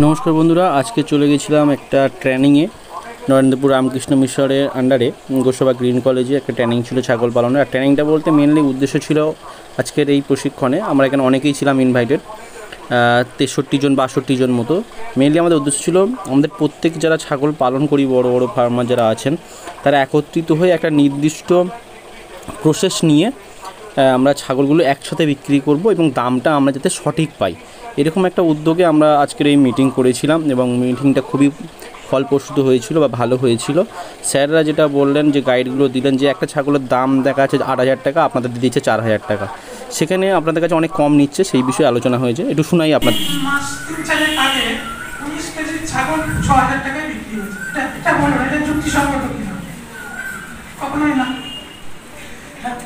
নমস্কার বন্ধুরা, আজকে চলে গেছিলাম একটা ট্রেনিংয়ে। নরেন্দ্রপুর রামকৃষ্ণ মিশনের আন্ডারে গোসাবা গ্রিন কলেজে একটা ট্রেনিং ছিল ছাগল পালনের। আর ট্রেনিংটা বলতে মেনলি উদ্দেশ্য ছিল আজকের এই প্রশিক্ষণে আমরা এখানে অনেকেই ছিলাম ইনভাইটেড, 63 জন 62 জন মতো। মেনলি আমাদের উদ্দেশ্য ছিল আমাদের প্রত্যেক যারা ছাগল পালন করি, বড় বড় ফার্মার যারা আছেন, তারা একত্রিত হয়ে একটা নির্দিষ্ট প্রসেস নিয়ে আমরা ছাগলগুলো একসাথে বিক্রি করব এবং দামটা আমরা যাতে সঠিক পাই, এরকম একটা উদ্যোগে আমরা আজকের এই মিটিং করেছিলাম এবং মিটিংটা খুবই ফলপ্রসূ হয়েছিল বা ভালো হয়েছিল। স্যাররা যেটা বললেন, যে গাইডগুলো দিলেন, যে একটা ছাগলের দাম দেখা আছে 8,000 টাকা, আপনাদের দিচ্ছে 4,000 টাকা, সেখানে আপনাদের কাছে অনেক কম নিচ্ছে, সেই বিষয়ে আলোচনা হয়েছে। একটু শোনাই আপনার। মাস 3-4 আগে 19 কেজি ছাগল 6,000 টাকায় বিক্রি হয়েছে। এটা বলুন, এটা যুক্তিসঙ্গত কিনা? কখনোই না।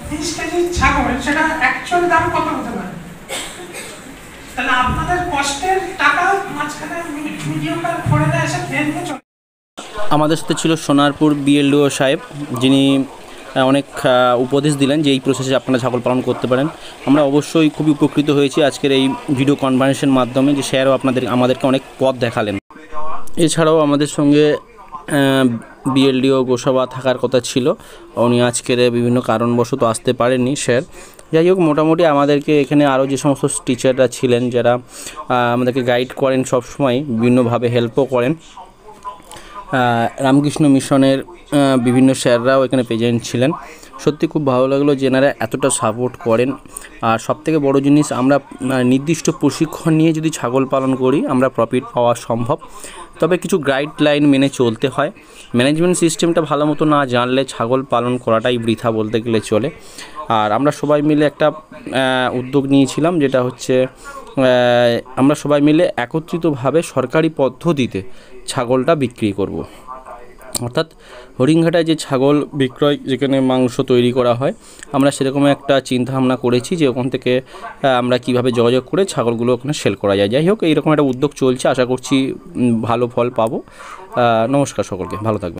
20 কেজি ছাগল, সেটা অ্যাকচুয়াল দাম কত হতে পারে? তাহলে আপনাদের কষ্টের টাকা মাঝখানে মিডিয়াকার ফরেনে এসে ফের নিয়ে চলে। আমাদের সাথে ছিল সোনারপুর বিএলডিও সাহেব, যিনি অনেক উপদেশ দিলেন যে এই প্রসেসে আপনারা ছাগল পালন করতে পারেন। আমরা অবশ্যই খুবই উপকৃত হয়েছি আজকের এই ভিডিও কনফারেন্সের মাধ্যমে, যে স্যারও আমাদেরকে অনেক পথ দেখালেন। এছাড়াও আমাদের সঙ্গে বিএলডিও গোসাবা থাকার কথা ছিল, উনি আজকের বিভিন্ন কারণবশত আসতে পারেননি স্যার। যাই হোক, মোটামুটি আমাদেরকে এখানে আরও যে সমস্ত টিচাররা ছিলেন, যারা আমাদেরকে গাইড করেন, সবসময় বিভিন্নভাবে হেল্পও করেন, রামকৃষ্ণ মিশনের বিভিন্ন স্যাররাও এখানে প্রেজেন্ট ছিলেন। সত্যি খুব ভালো লাগলো যে এনারা এতটা সাপোর্ট করেন। আর সবথেকে বড় জিনিস, আমরা নির্দিষ্ট প্রশিক্ষণ নিয়ে যদি ছাগল পালন করি আমরা প্রফিট পাওয়া সম্ভব, তবে কিছু গাইডলাইন মেনে চলতে হয়। ম্যানেজমেন্ট সিস্টেমটা ভালো মতো না জানলে ছাগল পালন করাটাই বৃথা বলতে গেলে চলে। আর আমরা সবাই মিলে একটা উদ্যোগ নিয়েছিলাম, যেটা হচ্ছে আমরা সবাই মিলে একত্রিতভাবে সরকারি পদ্ধতিতে ছাগলটা বিক্রি করব। অর্থাৎ হরিণঘাটায় যে ছাগল বিক্রয়, যেখানে মাংস তৈরি করা হয়, আমরা সেরকম একটা চিন্তাভাবনা করেছি যে ওখান থেকে আমরা কিভাবে যোগাযোগ করে ছাগলগুলো ওখানে সেল করা যায়। যাই হোক, এইরকম একটা উদ্যোগ চলছে, আশা করছি ভালো ফল পাবো। নমস্কার সকলকে, ভালো থাকবেন।